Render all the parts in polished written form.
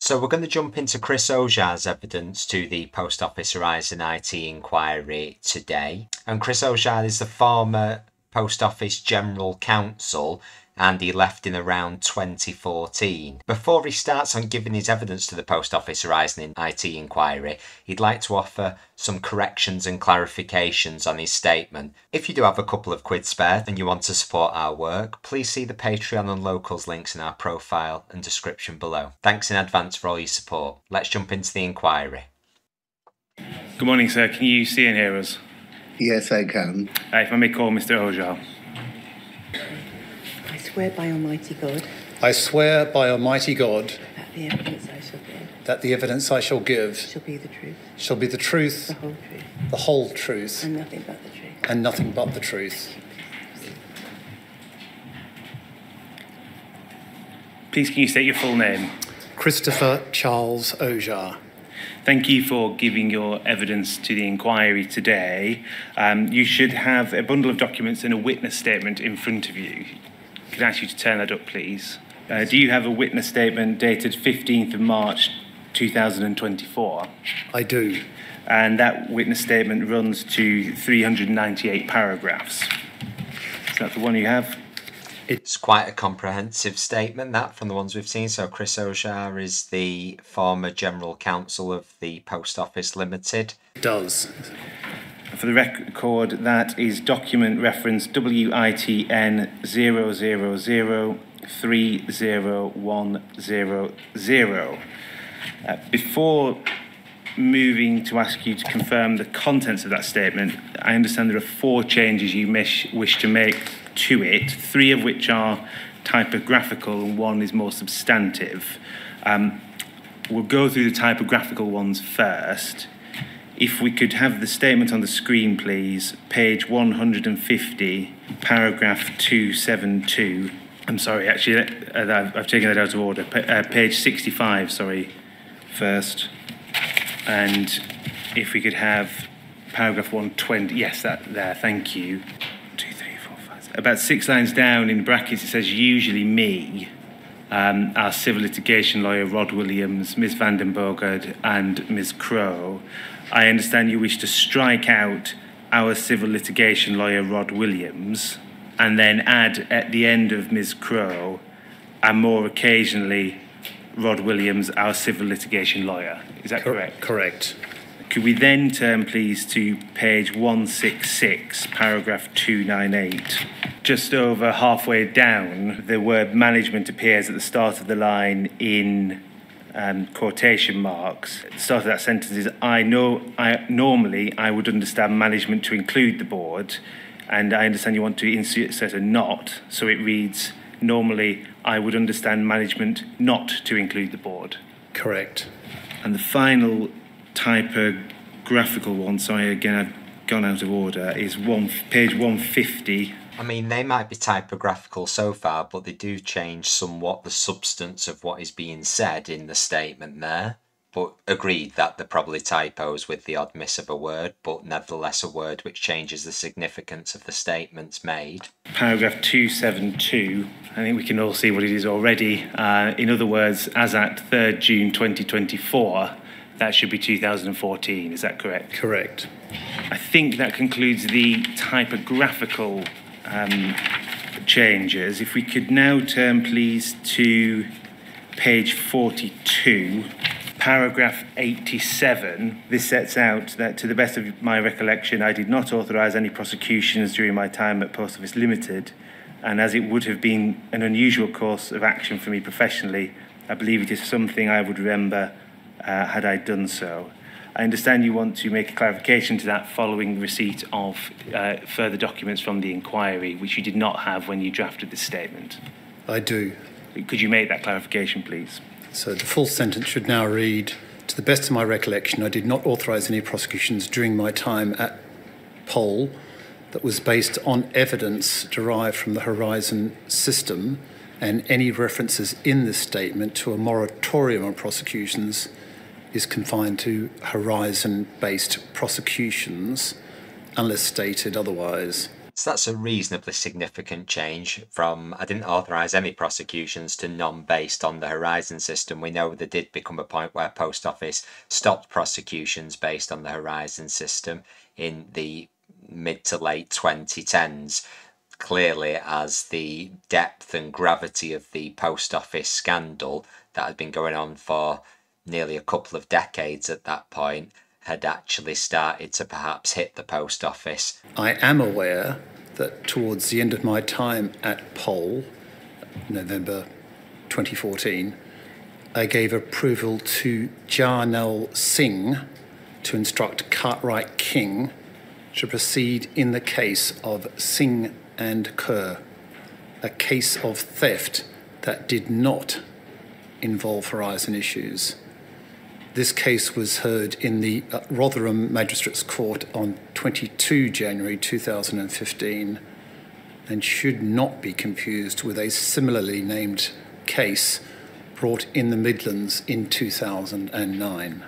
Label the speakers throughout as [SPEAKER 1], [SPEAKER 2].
[SPEAKER 1] So we're going to jump into Chris Aujard's evidence to the Post Office Horizon IT inquiry today. And Chris Aujard is the former Post Office General Counsel, and he left in around 2014. Before he starts on giving his evidence to the Post Office Horizon IT inquiry, he'd like to offer some corrections and clarifications on his statement. If you do have a couple of quid spare and you want to support our work, please see the Patreon and Locals links in our profile and description below. Thanks in advance for all your support. Let's jump into the inquiry.
[SPEAKER 2] Good morning, sir. Can you see and hear us?
[SPEAKER 3] Yes, I can.
[SPEAKER 2] If I may call Mr. Aujard.
[SPEAKER 4] I swear by Almighty God.
[SPEAKER 5] I swear by Almighty God
[SPEAKER 4] That the evidence I shall give.
[SPEAKER 5] that the evidence I shall give
[SPEAKER 4] Shall be the truth.
[SPEAKER 5] shall be the truth,
[SPEAKER 4] The whole truth.
[SPEAKER 5] the whole truth,
[SPEAKER 4] And nothing but the truth.
[SPEAKER 5] and nothing but the truth.
[SPEAKER 2] Please, can you state your full name?
[SPEAKER 5] Christopher Charles Aujard.
[SPEAKER 2] Thank you for giving your evidence to the inquiry today. You should have a bundle of documents and a witness statement in front of you. Could I ask you to turn that up, please? Do you have a witness statement dated 15th of March 2024?
[SPEAKER 5] I do.
[SPEAKER 2] And that witness statement runs to 398 paragraphs. Is that the one you have?
[SPEAKER 1] It's quite a comprehensive statement, that, from the ones we've seen. So Chris Aujard is the former General Counsel of the Post Office Limited.
[SPEAKER 5] It does.
[SPEAKER 2] For the record, that is document reference WITN 000301000. Before moving to ask you to confirm the contents of that statement, I understand there are 4 changes you wish to make to it, 3 of which are typographical and 1 is more substantive. We'll go through the typographical ones first. If we could have the statement on the screen, please. Page 150, paragraph 272. I'm sorry, actually, I've taken that out of order. Page 65, sorry, first. And if we could have paragraph 120, yes, that there, thank you. 2, 3, 4, 5. About 6 lines down in brackets, it says, usually me. Our civil litigation lawyer, Rod Williams, Ms. Vandenbergerd, and Ms. Crow. I understand you wish to strike out our civil litigation lawyer, Rod Williams, and then add at the end of Ms. Crow, and more occasionally, Rod Williams, our civil litigation lawyer. Is that correct?
[SPEAKER 5] Correct.
[SPEAKER 2] Could we then turn, please, to page 166, paragraph 298. Just over halfway down, the word management appears at the start of the line in quotation marks. At the start of that sentence is, normally I would understand management to include the board, and I understand you want to insert a not, so it reads, normally I would understand management not to include the board.
[SPEAKER 5] Correct.
[SPEAKER 2] And the final typographical one, sorry, again, I've gone out of order, is page 150.
[SPEAKER 1] I mean, they might be typographical so far, but they do change somewhat the substance of what is being said in the statement there. But agreed that they're probably typos with the odd miss of a word, but nevertheless a word which changes the significance of the statements made.
[SPEAKER 2] Paragraph 272, I think we can all see what it is already. In other words, as at 3rd June 2024, that should be 2014, is that correct?
[SPEAKER 5] Correct.
[SPEAKER 2] I think that concludes the typographical changes. If we could now turn, please, to page 42, paragraph 87. This sets out that, to the best of my recollection, I did not authorise any prosecutions during my time at Post Office Limited, and as it would have been an unusual course of action for me professionally, I believe it is something I would remember had I done so. I understand you want to make a clarification to that following receipt of further documents from the inquiry, which you did not have when you drafted this statement.
[SPEAKER 5] I do.
[SPEAKER 2] Could you make that clarification, please?
[SPEAKER 5] So the full sentence should now read, to the best of my recollection, I did not authorise any prosecutions during my time at POL that was based on evidence derived from the Horizon system, and any references in this statement to a moratorium on prosecutions is confined to Horizon-based prosecutions, unless stated otherwise.
[SPEAKER 1] So that's a reasonably significant change from I didn't authorise any prosecutions to none based on the Horizon system. We know there did become a point where Post Office stopped prosecutions based on the Horizon system in the mid to late 2010s. Clearly, as the depth and gravity of the Post Office scandal that had been going on for nearly a couple of decades at that point had actually started to perhaps hit the Post Office.
[SPEAKER 5] I am aware that towards the end of my time at Pol, November 2014, I gave approval to Jarnal Singh to instruct Cartwright King to proceed in the case of Singh and Kerr, a case of theft that did not involve Horizon issues. This case was heard in the Rotherham Magistrates Court on 22 January 2015 and should not be confused with a similarly named case brought in the Midlands in 2009.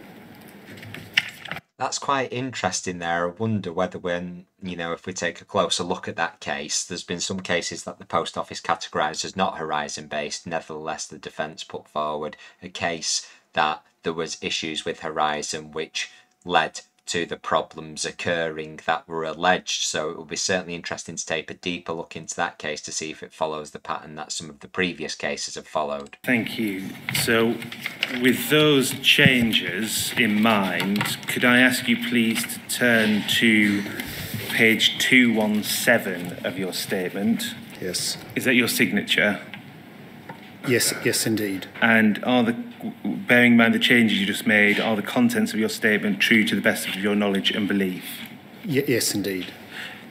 [SPEAKER 1] That's quite interesting there. I wonder whether if we take a closer look at that case, there's been some cases that the Post Office categorised as not Horizon-based. Nevertheless, the defence put forward a case that there was issues with Horizon which led to the problems occurring that were alleged. So it will be certainly interesting to take a deeper look into that case to see if it follows the pattern that some of the previous cases have followed.
[SPEAKER 2] Thank you. So with those changes in mind, could I ask you please to turn to page 217 of your statement?
[SPEAKER 5] Yes.
[SPEAKER 2] Is that your signature?
[SPEAKER 5] Yes, indeed.
[SPEAKER 2] And bearing in mind the changes you just made, are the contents of your statement true to the best of your knowledge and belief?
[SPEAKER 5] Yes, indeed.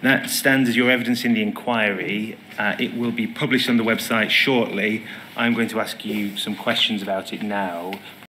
[SPEAKER 2] That stands as your evidence in the inquiry. It will be published on the website shortly. I'm going to ask you some questions about it now.